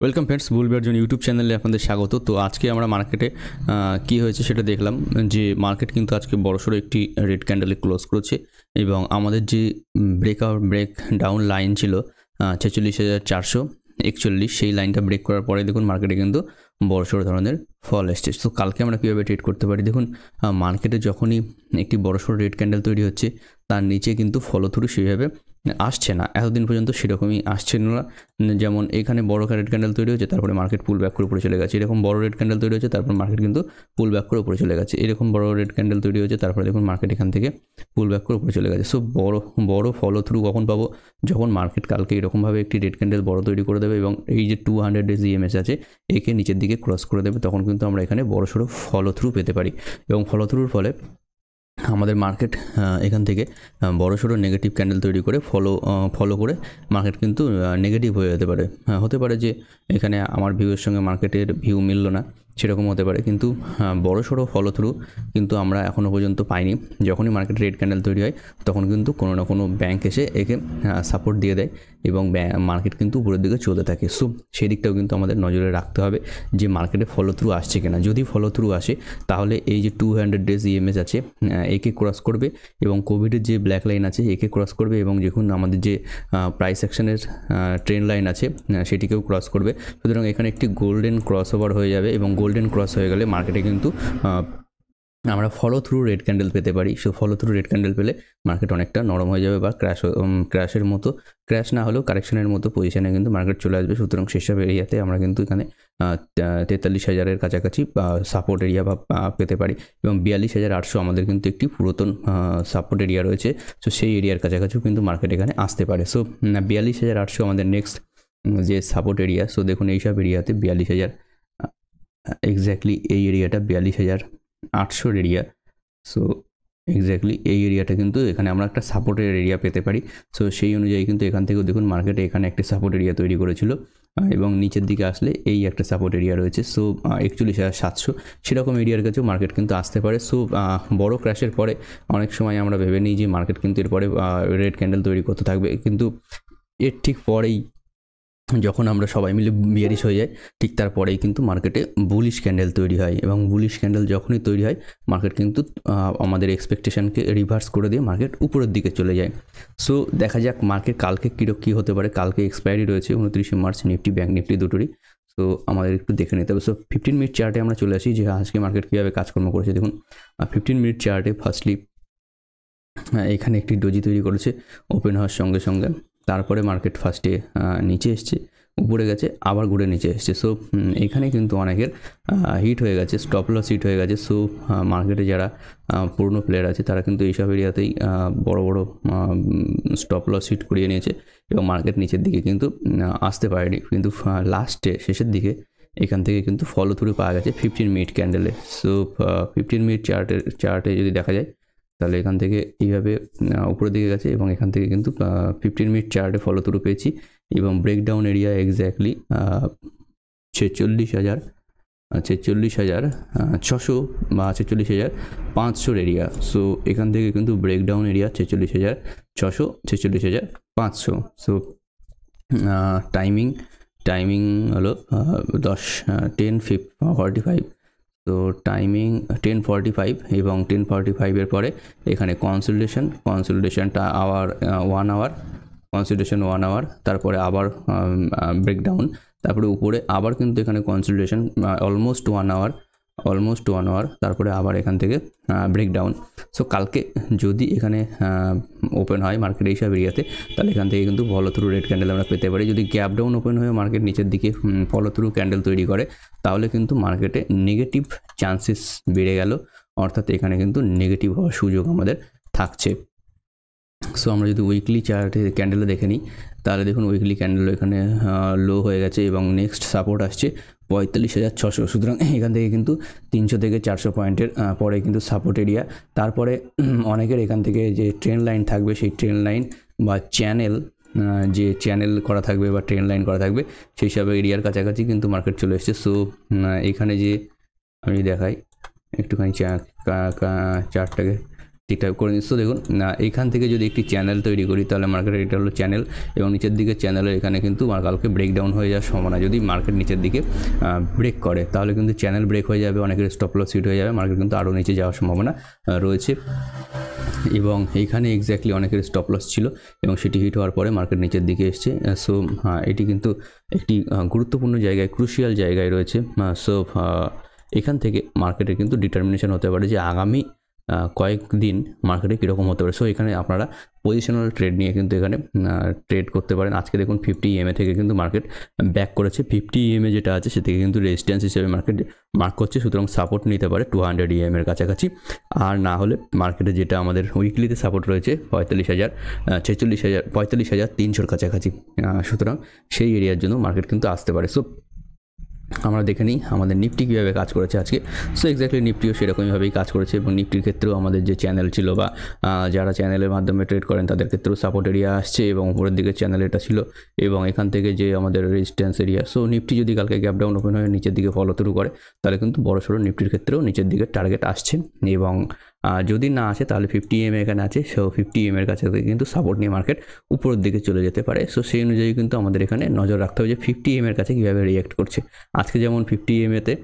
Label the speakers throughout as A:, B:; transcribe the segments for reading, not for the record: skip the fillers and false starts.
A: Welcome friends, বুলবের জন্য YouTube চ্যানেলে আপনাদের স্বাগত। তো আজকে আমরা মার্কেটে কী হয়েছে সেটা দেখলাম যে মার্কেট কিন্তু আজকে বড়সড় একটি রেড ক্যান্ডেলে ক্লোজ করেছে এবং আমাদের যে ব্রেক ডাউন লাইন ছিল 46,441, সেই লাইনটা ব্রেক করার পরে দেখুন মার্কেটে কিন্তু বড়সড় ধরনের ফল এসছে। তো কালকে আমরা কীভাবে ট্রেড করতে পারি দেখুন, মার্কেটে যখনই একটি বড়সড় রেড ক্যান্ডেল তৈরি হচ্ছে তার নিচে কিন্তু ফলো থ্রু সেইভাবে আসছে না, এতদিন পর্যন্ত সেরকমই আসছে না। যেমন এখানে বড় রেড ক্যান্ডেল তৈরি হচ্ছে, তারপরে মার্কেট পুল ব্যাক করে উপরে চলে গেছে। এরকম বড় রেড ক্যান্ডেল তৈরি হচ্ছে, তারপর মার্কেট কিন্তু পুল ব্যাক করে উপরে চলে গেছে। এরকম বড় রেড ক্যান্ডেল তৈরি হচ্ছে, তারপরে দেখুন মার্কেট এখান থেকে পুল ব্যাক করে উপরে চলে গেছে। সো বড় ফলো থ্রু কখন পাবো? যখন মার্কেট কালকে এরকমভাবে একটি রেড ক্যান্ডেল বড় তৈরি করে দেবে এবং এই যে 200 ডেজ ইএমএস আছে একে নিচের দিকে ক্রস করে দেবে, তখন কিন্তু আমরা এখানে বড়সড় ফলো থ্রু পেতে পারি। এবং ফলো থ্রুর ফলে আমাদের মার্কেট এখান থেকে বড়সড় নেগেটিভ ক্যান্ডেল তৈরি করে ফলো করে মার্কেট কিন্তু নেগেটিভ হয়ে যেতে পারে। হতে পারে যে এখানে আমার ভিউয়ের সঙ্গে মার্কেটের ভিউ মিলল না, সেরকম হতে পারে, কিন্তু বড়সড় ফলো থ্রু কিন্তু আমরা এখনও পর্যন্ত পাইনি। যখনই মার্কেট রেড ক্যান্ডেল তৈরি হয় তখন কিন্তু কোনো না কোনো ব্যাংক এসে একে সাপোর্ট দিয়ে দেয় এবং মার্কেট কিন্তু উপরের দিকে চলতে থাকে। সো সেই দিকটাও কিন্তু আমাদের নজরে রাখতে হবে যে মার্কেটে ফলো থ্রু আসছে কিনা। যদি ফলো থ্রু আসে তাহলে এই যে 200 ডেজ ইএমএস আছে একে ক্রস করবে এবং কোভিডের যে ব্ল্যাক লাইন আছে একে ক্রস করবে এবং দেখুন আমাদের যে প্রাইস অ্যাকশনের ট্রেন্ড লাইন আছে সেটিকেও ক্রস করবে। সুতরাং এখানে একটি গোল্ডেন ক্রস ওভার হয়ে যাবে এবং গোল্ডেন ক্রস হয়ে গেলে মার্কেটে কিন্তু আমরা ফলো থ্রু রেড ক্যান্ডেল পেতে পারি। So follow through red candle পেলে মার্কেট অনেকটা নরম হয়ে যাবে বা ক্র্যাশের মতো, ক্র্যাশ না হলেও কারেকশনের মতো পজিশনে কিন্তু মার্কেট চলে আসবে। সুতরাং সেসব এরিয়াতে আমরা কিন্তু এখানে 43,000-এর কাছাকাছি সাপোর্ট এরিয়া বা পেতে পারি এবং 42,800 আমাদের কিন্তু একটি পুরাতন সাপোর্ট এরিয়া রয়েছে। সো সেই এরিয়ার কাছাকাছিও কিন্তু মার্কেট এখানে আসতে পারে। সো 42,800 আমাদের নেক্সট যে সাপোর্ট এরিয়া। সো দেখুন এইসব এরিয়াতে 42,000 এক্স্যাক্টলি এই এরিয়াটা 42,800 এরিয়া। সো এক্স্যাক্টলি এই এরিয়াটা কিন্তু এখানে আমরা একটা সাপোর্টের এরিয়া পেতে পারি। সো সেই অনুযায়ী কিন্তু এখান থেকেও দেখুন মার্কেটে এখানে একটা সাপোর্ট এরিয়া তৈরি করেছিল এবং নিচের দিকে আসলে এই একটা সাপোর্ট এরিয়া রয়েছে। সো 41,700 সেরকম এরিয়ার কাছেও মার্কেট কিন্তু আসতে পারে। সো বড় ক্র্যাশের পরে অনেক সময় আমরা ভেবে নিই যে মার্কেট কিন্তু এরপরে রেড ক্যান্ডেল তৈরি করতে থাকবে, কিন্তু এর ঠিক পরেই যখন আমরা সবাই মিলে বিয়ারিশ হয়ে যাই ঠিক তারপরেই কিন্তু মার্কেটে বুলিশ ক্যান্ডেল তৈরি হয় এবং বুলিশ ক্যান্ডেল যখনই তৈরি হয় মার্কেট কিন্তু আমাদের এক্সপেকটেশনকে রিভার্স করে দিয়ে মার্কেট উপরের দিকে চলে যায়। সো দেখা যাক মার্কেট কালকে কী হতে পারে। কালকে এক্সপায়ারি রয়েছে 29 মার্চ নিফটি ব্যাঙ্ক নিফটি দুটোরই। সো আমাদের একটু দেখে নিতে হবে। সো 15 মিনিট চার্টে আমরা চলে আসি যে আজকে মার্কেট কীভাবে কাজকর্ম করেছে। দেখুন 15 মিনিট চার্টে ফার্স্টলি এখানে একটি ডোজি তৈরি করেছে ওপেন হওয়ার সঙ্গে সঙ্গে, তারপরে মার্কেট ফার্স্টে নিচে এসছে, উপরে গেছে, আবার ঘুরে নিচে এসছে। সো এখানে কিন্তু অনেকের হিট হয়ে গেছে, স্টপ লস হিট হয়ে গেছে। সো মার্কেটে যারা পুরনো প্লেয়ার আছে তারা কিন্তু এইসব এরিয়াতেই বড় স্টপ লস হিট করিয়ে নিয়েছে এবং মার্কেট নিচের দিকে কিন্তু আসতে পারেনি, কিন্তু লাস্টে শেষের দিকে এখান থেকে কিন্তু ফলো থ্রু পাওয়া গেছে 15 মিনিট ক্যান্ডেলে। সো 15 মিনিট চার্টে যদি দেখা যায় তাহলে এখান থেকে এইভাবে উপরের দিকে গেছে এবং এখান থেকে কিন্তু 15 মিনিট চার্টে ফলো থ্রু পেয়েছি এবং ব্রেকডাউন এরিয়া এক্স্যাক্টলি 46,600 বা 46,500 এরিয়া। সো এখান থেকে কিন্তু ব্রেকডাউন এরিয়া 46,600 46,500। সো টাইমিং হলো 10:45। তো টাইমিং 10:45 এবং 10:45-এর পরে এখানে কনসলিডেশনটা 1 আওয়ার, তারপরে আবার ব্রেকডাউন, তারপরে উপরে আবার কিন্তু এখানে কনসলিডেশন অলমোস্ট 1 আওয়ার, তারপরে আবার এখান থেকে ব্রেকডাউন। সো কালকে যদি এখানে ওপেন হয় মার্কেট এইসব এরিয়াতে তাহলে এখান থেকে কিন্তু ফলো থ্রু রেড ক্যান্ডেল আমরা পেতে পারি। যদি গ্যাপ ডাউন ওপেন হয়ে মার্কেট নিচের দিকে ফলো থ্রু ক্যান্ডেল তৈরি করে তাহলে কিন্তু মার্কেটে নেগেটিভ চান্সেস বেড়ে গেল, অর্থাৎ এখানে কিন্তু নেগেটিভ হওয়ার সুযোগ আমাদের থাকছে। সো আমরা যদি উইকলি চার্টে ক্যান্ডেলে দেখে নিই তাহলে দেখুন উইকলি ক্যান্ডেল এখানে লো হয়ে গেছে এবং নেক্সট সাপোর্ট আসছে 45,600। সুতরাং এখান থেকে কিন্তু 300 থেকে 400 পয়েন্টের পরে কিন্তু সাপোর্ট এরিয়া। তারপরে অনেকের এখান থেকে যে ট্রেন্ড লাইন থাকবে সেই ট্রেন্ড লাইন বা চ্যানেল করা থাকবে বা ট্রেন্ড লাইন করা থাকবে সেই সব এরিয়ার কাছাকাছি কিন্তু মার্কেট চলে এসছে। সো এখানে যে আমি দেখাই একটুখানি চার্টটাকে ঠিকঠাক করে নিচ্ছি। দেখুন এইখান থেকে যদি একটি চ্যানেল তৈরি করি তাহলে মার্কেটের এটা হলো চ্যানেল এবং নিচের দিকে চ্যানেলের এখানে কিন্তু কালকে ব্রেকডাউন হয়ে যাওয়ার সম্ভাবনা। যদি মার্কেট নিচের দিকে ব্রেক করে তাহলে কিন্তু চ্যানেল ব্রেক হয়ে যাবে, অনেকের স্টপ লস হিট হয়ে যাবে, মার্কেট কিন্তু আরও নিচে যাওয়ার সম্ভাবনা রয়েছে। এবং এইখানে এক্স্যাক্টলি অনেকের স্টপ লস ছিল এবং সেটি হিট হওয়ার পরে মার্কেট নিচের দিকে এসছে। সো এটি কিন্তু একটি গুরুত্বপূর্ণ জায়গায়, ক্রুশিয়াল জায়গায় রয়েছে। সো এখান থেকে মার্কেটের কিন্তু ডিটারমিনেশন হতে পারে যে আগামী কয়েকদিন মার্কেটে কীরকম হতে পারে। সো এখানে আপনারা পজিশনাল ট্রেড নিয়ে কিন্তু এখানে ট্রেড করতে পারেন। আজকে দেখুন 50 EMA থেকে কিন্তু মার্কেট ব্যাক করেছে। 50 EMA যেটা আছে সে থেকে কিন্তু রেজিস্ট্যান্স হিসেবে মার্কেট মার্ক করছে, সুতরাং সাপোর্ট নিতে পারে 200 EMA এর কাছাকাছি। আর না হলে মার্কেটে যেটা আমাদের উইকলিতে সাপোর্ট রয়েছে 45,300 কাছাকাছি, সুতরাং সেই এরিয়ার জন্য মার্কেট কিন্তু আসতে পারে। সো আমরা দেখে নিই আমাদের নিফটি কীভাবে কাজ করেছে আজকে। সো এক্স্যাক্টলি নিফটিও সেরকমইভাবেই কাজ করেছে এবং নিফটির ক্ষেত্রেও আমাদের যে চ্যানেল ছিল বা যারা চ্যানেলের মাধ্যমে ট্রেড করেন তাদের ক্ষেত্রেও সাপোর্ট এরিয়া আসছে এবং উপরের দিকে চ্যানেল এটা ছিল এবং এখান থেকে যে আমাদের রেজিস্ট্যান্স এরিয়া। সো নিফটি যদি কালকে গ্যাপ ডাউন ওপেন হয়ে নিচের দিকে ফলো থ্রু করে তাহলে কিন্তু বড়সড় নিফটির ক্ষেত্রেও নিচের দিকে টার্গেট আসছে এবং যদি না আসে তাহলে 50 EMA এখানে আছে। সো 50 EMA এর কাছে কিন্তু সাপোর্ট নিয়ে মার্কেট উপরের দিকে চলে যেতে পারে। সো সেই অনুযায়ী কিন্তু আমাদের এখানে নজর রাখতে হবে যে 50 EMA এর কাছে কীভাবে রিঅ্যাক্ট করছে। আজকে যেমন 50 EMA-তে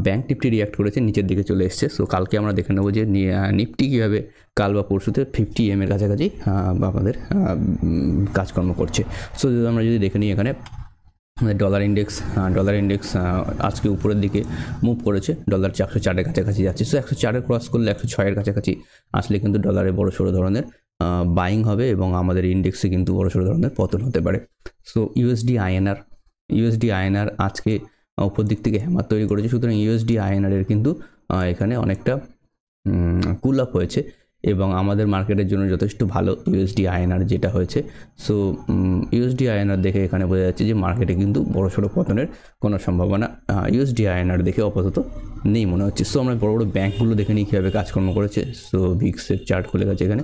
A: ব্যাঙ্ক নিফটি রিঅ্যাক্ট করেছে, নিচের দিকে চলে এসছে। সো কালকে আমরা দেখে নেবো যে নিফটি কীভাবে কাল বা পরশুতে 50 EMA এর কাছাকাছি আমাদের কাজকর্ম করছে। সো আমরা যদি দেখে নিই এখানে ডলার ইন্ডেক্স আজকে উপরের দিকে মুভ করেছে, ডলার 104-এর কাছাকাছি যাচ্ছে। সো 104-এর ক্রস করলে 106-এর কাছাকাছি আসলে কিন্তু ডলারে বড়সড় ধরনের বাইং হবে এবং আমাদের ইন্ডেক্সে কিন্তু বড়সড় ধরনের পতন হতে পারে। সো ইউএসডি আইএনআর আজকে উপর দিক থেকে হ্যামার তৈরি করেছে, সুতরাং ইউএসডি আইএনআরের কিন্তু এখানে অনেকটা কুল আপ হয়েছে এবং আমাদের মার্কেটের জন্য যথেষ্ট ভালো ইউএসডি আইএনআর যেটা হয়েছে। সো ইউএসডি আইএনআর দেখে এখানে বোঝা যাচ্ছে যে মার্কেটে কিন্তু বড়সড় পতনের কোনো সম্ভাবনা ইউএসডি আইএনআর দেখে আপাতত নেই মনে হচ্ছে। সো আমরা বড় বড় ব্যাঙ্কগুলো দেখে নিই কীভাবে কাজকর্ম করেছে। সো ভিক্সের চার্ট খুলে গেছে এখানে।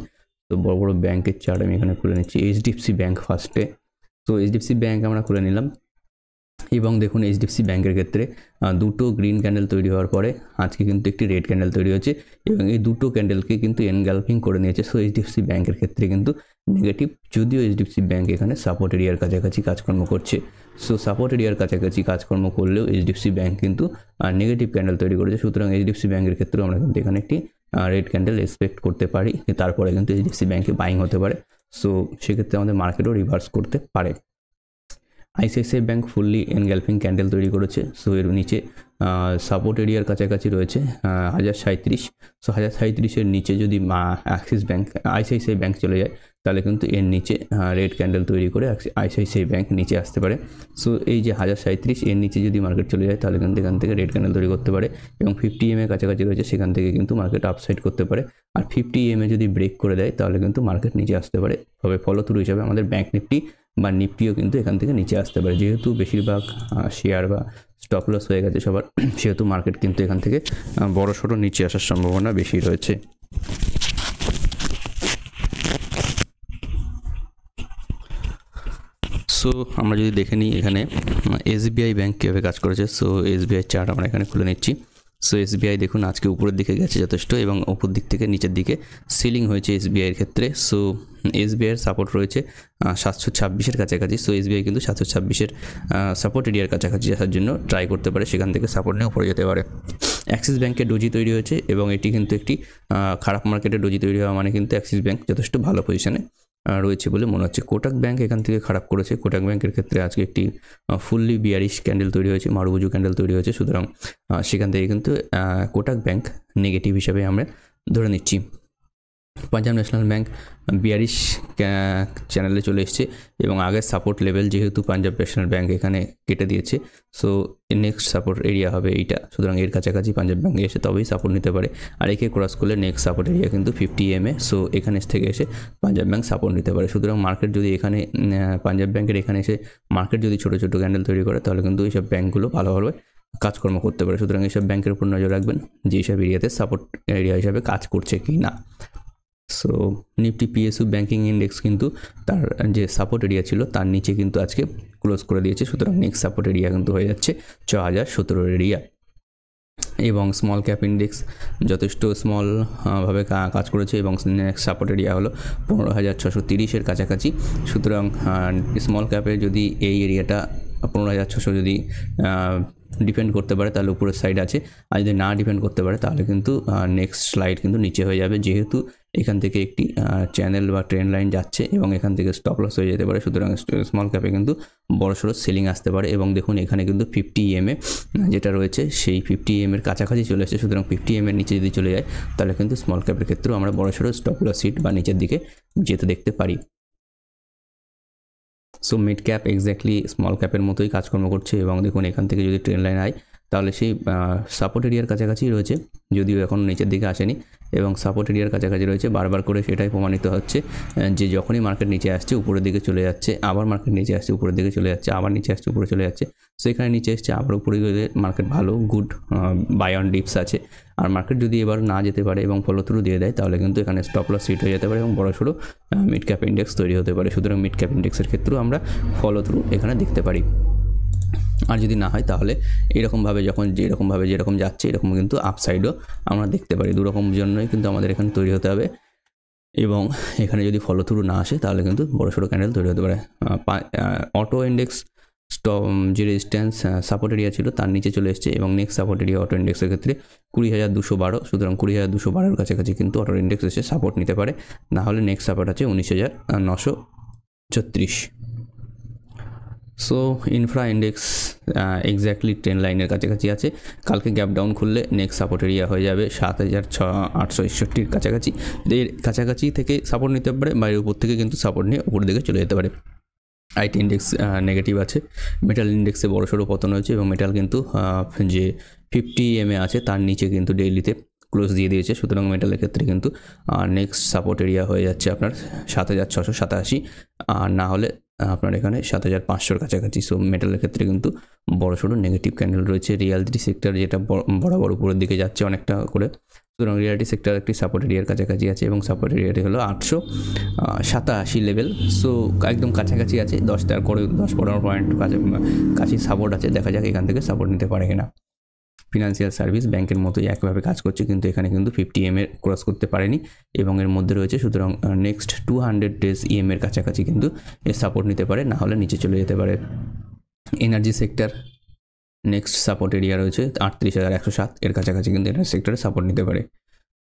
A: তো বড় বড় ব্যাঙ্কের চার্ট আমি এখানে খুলে নিচ্ছি। এইচডিএফসি ব্যাঙ্ক ফার্স্টে। তো এইচডিএফসি ব্যাঙ্ক আমরা খুলে নিলাম এবং দেখুন এইচডিএফসি ব্যাঙ্কের ক্ষেত্রে দুটো গ্রিন ক্যান্ডেল তৈরি হওয়ার পরে আজকে কিন্তু একটি রেড ক্যান্ডেল তৈরি হয়েছে এবং এই দুটো ক্যান্ডেলকে কিন্তু এনগালফিং করে নিয়েছে। সো এইচডিএফসি ব্যাঙ্কের ক্ষেত্রে কিন্তু নেগেটিভ, যদিও এইচডিএফসি ব্যাঙ্ক এখানে সাপোর্ট এরিয়ার কাছাকাছি কাজকর্ম করছে। সো সাপোর্ট এরিয়ার কাছাকাছি কাজকর্ম করলেও এইচডিএফসি ব্যাঙ্ক কিন্তু নেগেটিভ ক্যান্ডেল তৈরি করেছে। সুতরাং এইচডিএফসি ব্যাঙ্কের ক্ষেত্রেও আমরা কিন্তু এখানে একটি রেড ক্যান্ডেল এক্সপেক্ট করতে পারি, তারপরে কিন্তু এইচডিএফসি ব্যাঙ্কে বাইং হতে পারে। সো সেক্ষেত্রে আমাদের মার্কেটও রিভার্স করতে পারে। ICICI bank fully engulfing candle তৈরি করেছে। সো এর নিচে সাপোর্ট এরিয়ার কাছাকাছি রয়েছে 1037। সো 1037-এর নিচে যদি আইসিআইসিআই ব্যাঙ্ক চলে যায় তাহলে কিন্তু এর নিচে রেড ক্যান্ডেল তৈরি করে আইসিআইসিআই ব্যাঙ্ক নিচে আসতে পারে। সো এই যে 1037 এর নিচে যদি মার্কেট চলে যায় তাহলে কিন্তু এখান থেকে রেড ক্যান্ডেল তৈরি করতে পারে এবং 50 EMA কাছাকাছি রয়েছে, সেখান থেকে কিন্তু মার্কেট আপসাইড করতে পারে। আর 50 EMA যদি ব্রেক করে দেয় তাহলে কিন্তু মার্কেট নিচে আসতে পারে। তবে ফলো থ্রু হিসাবে আমাদের ব্যাঙ্ক নিফটি বা নিফটিও কিন্তু এখান থেকে নিচে আসতে পারে। যেহেতু বেশিরভাগ শেয়ার বা স্টপ লস হয়ে গেছে সবার, সেহেতু মার্কেট কিন্তু এখান থেকে বড়সড় নিচে আসার সম্ভাবনা বেশি রয়েছে। সো আমরা যদি দেখে নিই এখানে এসবিআই ব্যাঙ্ক কীভাবে কাজ করেছে। সো এসবিআই চার্ট আমরা এখানে খুলে নিচ্ছি। সো এসবিআই দেখুন আজকে উপরের দিকে গেছে যথেষ্ট এবং উপর দিক থেকে নিচের দিকে সিলিং হয়েছে এসবিআইয়ের ক্ষেত্রে। সো এসবিআইয়ের সাপোর্ট রয়েছে 726-এর কাছাকাছি। সো এসবিআই কিন্তু 726-এর সাপোর্ট এরিয়ার কাছাকাছি আসার জন্য ট্রাই করতে পারে, সেখান থেকে সাপোর্ট নিয়ে উপরে যেতে পারে। অ্যাক্সিস ব্যাঙ্কের ডোজি তৈরি হয়েছে এবং এটি কিন্তু একটি খারাপ মার্কেটে ডোজি তৈরি হওয়া মানে কিন্তু অ্যাক্সিস ব্যাঙ্ক যথেষ্ট ভালো পজিশনে রয়েছে বলে মনে হচ্ছে। কোটাক ব্যাঙ্ক এখান থেকে খারাপ করেছে। কোটাক ব্যাঙ্কের ক্ষেত্রে আজকে একটি ফুললি বিয়ারিশ ক্যান্ডেল তৈরি হয়েছে, মারুবুজু ক্যান্ডেল তৈরি হয়েছে। সুতরাং সেখান থেকে কিন্তু কোটাক ব্যাঙ্ক নেগেটিভ হিসাবে আমরা ধরে নিচ্ছি। পাঞ্জাব ন্যাশনাল ব্যাঙ্ক বিয়ারিশ চ্যানেলে চলে এসছে এবং আগের সাপোর্ট লেভেল যেহেতু পাঞ্জাব ন্যাশনাল ব্যাঙ্ক এখানে কেটে দিয়েছে, সো নেক্সট সাপোর্ট এরিয়া হবে এইটা। সুতরাং এর কাছাকাছি পাঞ্জাব ব্যাঙ্ক এসে তবেই সাপোর্ট নিতে পারে। আর একে ক্রস করলে নেক্সট সাপোর্ট এরিয়া কিন্তু 50 EMA। সো এখানে থেকে এসে পাঞ্জাব ব্যাঙ্ক সাপোর্ট নিতে পারে। সুতরাং মার্কেট যদি এখানে পাঞ্জাব ব্যাঙ্কের এখানে এসে মার্কেট যদি ছোটো ছোটো ক্যান্ডেল তৈরি করে তাহলে কিন্তু এইসব ব্যাঙ্কগুলো ভালোভাবে কাজকর্ম করতে পারে। সুতরাং এইসব ব্যাঙ্কের উপর নজর রাখবেন যে এইসব এরিয়াতে সাপোর্ট এরিয়া হিসাবে কাজ করছে কি না। So Nifty PSU banking index কিন্তু তার যে সাপোর্ট এরিয়া ছিল তার নিচে কিন্তু আজকে ক্লোজ করে দিয়েছে। সুতরাং নেক্সট সাপোর্ট এরিয়া কিন্তু হয়ে যাচ্ছে 6017 এরিয়া। এবং স্মল ক্যাপ ইন্ডেক্স যথেষ্ট স্মল ভাবে কাজ করেছে এবং নেক্সট সাপোর্ট এরিয়া হলো 15,630-এর কাছাকাছি। সুতরাং স্মল ক্যাপে যদি এই এরিয়াটা 15,600 যদি ডিপেন্ড করতে পারে তাহলে উপরের সাইড আছে, আর যদি না ডিপেন্ড করতে পারে তাহলে কিন্তু নেক্সট স্লাইড কিন্তু নিচে হয়ে যাবে, যেহেতু এখান থেকে একটি চ্যানেল বা ট্রেন্ড লাইন যাচ্ছে এবং এখান থেকে স্টপ লস হয়ে যেতে পারে। সুতরাং স্মল ক্যাপে কিন্তু বড়সড় সেলিং আসতে পারে এবং দেখুন এখানে কিন্তু 50 EM যেটা রয়েছে সেই 50 EM এর কাছাকাছি চলে এসেছে। সুতরাং 50 EM এর নিচে যদি চলে যায় তাহলে কিন্তু স্মল ক্যাপের ক্ষেত্রেও আমরা বড়সড় স্টপ লস হিট বা নিচের দিকে যেতে দেখতে পারি। So mid cap exactly small ক্যাপের মতোই কাজকর্ম করছে এবং দেখুন এখান থেকে যদি ট্রেন্ড লাইন হয় তাহলে সেই সাপোর্ট এরিয়ার কাছাকাছি রয়েছে, যদিও এখন নিচের দিকে আসেনি এবং সাপোর্ট এরিয়ার কাছাকাছি রয়েছে। বারবার করে সেটাই প্রমাণিত হচ্ছে যে যখনই মার্কেট নিচে আসছে উপরের দিকে চলে যাচ্ছে, আবার মার্কেট নিচে আসছে উপরের দিকে চলে যাচ্ছে, আবার নিচে আসছে উপরে চলে যাচ্ছে। সো এখানে নিচে এসছে আবার উপরে গেলে মার্কেট ভালো গুড বাই অন ডিপস আছে। আর মার্কেট যদি এবার না যেতে পারে এবং ফলো থ্রু দিয়ে দেয় তাহলে কিন্তু এখানে স্টপ লস হিট হয়ে যেতে পারে এবং বড়সড় মিড ক্যাপ ইন্ডেক্স তৈরি হতে পারে। সুতরাং মিড ক্যাপ ইন্ডেক্সের ক্ষেত্রেও আমরা ফলো থ্রু এখানে দেখতে পারি। আর যদি না হয় তাহলে এরকমভাবে যেরকম যাচ্ছে এরকম কিন্তু আপসাইডও আমরা দেখতে পারি। দুরকম জন্যই কিন্তু আমাদের এখানে তৈরি হতে হবে এবং এখানে যদি ফলো থ্রু না আসে তাহলে কিন্তু বড়সড় ক্যান্ডেল তৈরি হতে পারে। অটো ইন্ডেক্স যে রেজিস্ট্যান্স সাপোর্ট এরিয়া ছিল তার নিচে চলে এসেছে এবং নেক্সট সাপোর্ট এরিয়া অটো ইন্ডেক্সের ক্ষেত্রে 20,212। সুতরাং 20,212-এর কাছাকাছি কিন্তু অটো ইন্ডেক্স এসে সাপোর্ট নিতে পারে, না হলে নেক্সট সাপোর্ট আছে 19,936। So infra index exactly trend লাইনের কাছাকাছি আছে। কালকে গ্যাপ ডাউন খুললে নেক্সট সাপোর্ট এরিয়া হয়ে যাবে 7,861-এর কাছাকাছি। এর কাছাকাছি থেকে সাপোর্ট নিতে পারে, বাইরের উপর থেকে কিন্তু সাপোর্ট নিয়ে উপর দিকে চলে যেতে পারে। আইটি ইন্ডেক্স নেগেটিভ আছে, মেটাল ইন্ডেক্সে বড়সড় পতন হয়েছে এবং মেটাল কিন্তু যে 50 EM আছে তার নিচে কিন্তু ডেইলিতে ক্লোজ দিয়ে দিয়েছে। সুতরাং মেটালের ক্ষেত্রে কিন্তু নেক্সট সাপোর্ট এরিয়া হয়ে যাচ্ছে আপনার 7,687, আর না হলে আপনার এখানে 7,500-এর কাছাকাছি। সো মেটালের ক্ষেত্রে কিন্তু বড়সড় নেগেটিভ ক্যান্ডেল রয়েছে। রিয়ালিটি সেক্টর যেটা বরাবর উপরের দিকে যাচ্ছে অনেকটা করে, সুতরাং রিয়ালিটি সেক্টর একটি সাপোর্ট এরিয়ার কাছাকাছি আছে এবং সাপোর্ট এরিয়াটি হলো 887 লেভেল। সো একদম কাছাকাছি আছে, 10-15 পয়েন্ট কাছে সাপোর্ট আছে। দেখা যাক এখান থেকে সাপোর্ট নিতে পারে কিনা। ফিনান্সিয়াল সার্ভিস ব্যাংকের মতোই একভাবে কাজ করছে, কিন্তু এখানে কিন্তু 50 EM ক্রস করতে পারেনি এবং এর মধ্যে রয়েছে। সুতরাং নেক্সট 200 ডেজ EM এর কাছাকাছি কিন্তু এর সাপোর্ট নিতে পারে, না হলে নিচে চলে যেতে পারে। Energy sector next support area রয়েছে 38,107, এর কাছাকাছি কিন্তু এনার্জি সেক্টরে সাপোর্ট নিতে পারে।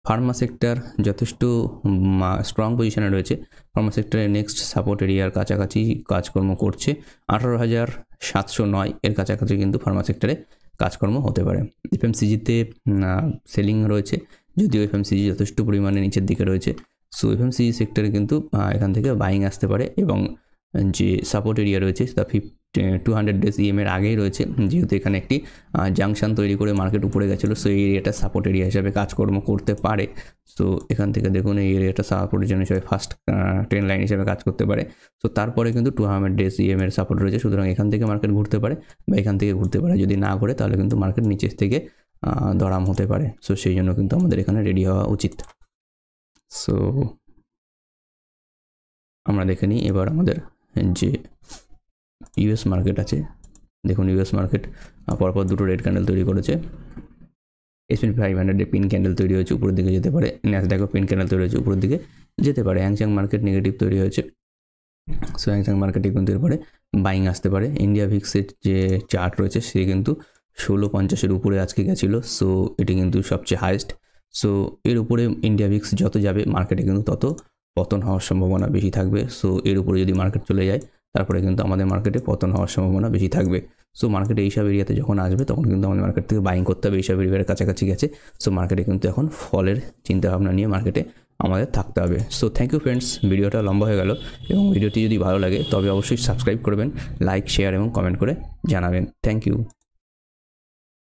A: ফার্মা সেক্টর যথেষ্ট স্ট্রং পজিশনে রয়েছে। ফার্মা সেক্টরের নেক্সট সাপোর্ট এরিয়ার কাছাকাছি কাজকর্ম করছে 18,709, এর কাছাকাছি কিন্তু ফার্মা সেক্টরে কাজকর্ম হতে পারে। এফএমসিজিতে সেলিং রয়েছে, যদিও এফএমসিজি যথেষ্ট পরিমাণে নিচের দিকে রয়েছে। সো এফএমসিজি সেক্টরে কিন্তু এখান থেকে বাইং আসতে পারে এবং যে সাপোর্ট এরিয়া রয়েছে সেটা 200 ডেজ EM এর আগেই রয়েছে, যেহেতু এখানে একটি জাংশন তৈরি করে মার্কেট উপরে গেছিলো। সো এই এরিয়াটা সাপোর্ট এরিয়া হিসাবে কাজকর্ম করতে পারে। সো এখান থেকে দেখুন এই এরিয়াটা সাপোর্টের জন্য হিসাবে ফার্স্ট ট্রেন্ড লাইন হিসাবে কাজ করতে পারে। সো তারপরে কিন্তু 200 ডেজ EM এর সাপোর্ট রয়েছে। সুতরাং এখান থেকে মার্কেট ঘুরতে পারে বা এখান থেকে ঘুরতে পারে। যদি না ঘুরে তাহলে কিন্তু মার্কেট নিচের থেকে দরাম হতে পারে। সো সেই জন্য কিন্তু আমাদের এখানে রেডি হওয়া উচিত। সো আমরা দেখে নিই এবার আমাদের যে ইউএস মার্কেট আছে। দেখুন ইউএস মার্কেট পরপর দুটো রেড ক্যান্ডেল তৈরি করেছে। S&P 500 পিন ক্যান্ডেল তৈরি হয়েছে, উপরের দিকে যেতে পারে। ন্যাসড্যাকও পিন ক্যান্ডেল তৈরি হয়েছে, উপরের দিকে যেতে পারে। হ্যাংসেং মার্কেট নেগেটিভ তৈরি হয়েছে। সো হ্যাংসেং মার্কেটে কিন্তু এরপরে বাইং আসতে পারে। ইন্ডিয়া ভিক্সের যে চার্ট রয়েছে সে কিন্তু 1650-এর উপরে আজকে গেছিলো। সো এটি কিন্তু সবচেয়ে হাইয়েস্ট। সো এর উপরে ইন্ডিয়া ভিক্স যত যাবে মার্কেটে কিন্তু তত পতন হওয়ার সম্ভাবনা বেশি থাকবে। সো এর উপরে যদি মার্কেট চলে যায় তারপরে কিন্তু আমাদের মার্কেটে পতন হওয়ার সম্ভাবনা বেশি থাকবে। সো মার্কেটে এইসব এরিয়াতে যখন আসবে তখন কিন্তু আমাদের মার্কেট থেকে বাইং করতে হবে। এইসব এরিয়ার কাছাকাছি গেছে। সো মার্কেটে কিন্তু এখন ফলের চিন্তাভাবনা নিয়ে মার্কেটে আমাদের থাকতে হবে। সো থ্যাংক ইউ ফ্রেন্ডস, ভিডিওটা লম্বা হয়ে গেল এবং ভিডিওটি যদি ভালো লাগে তবে অবশ্যই সাবস্ক্রাইব করবেন, লাইক শেয়ার এবং কমেন্ট করে জানাবেন। Thank you.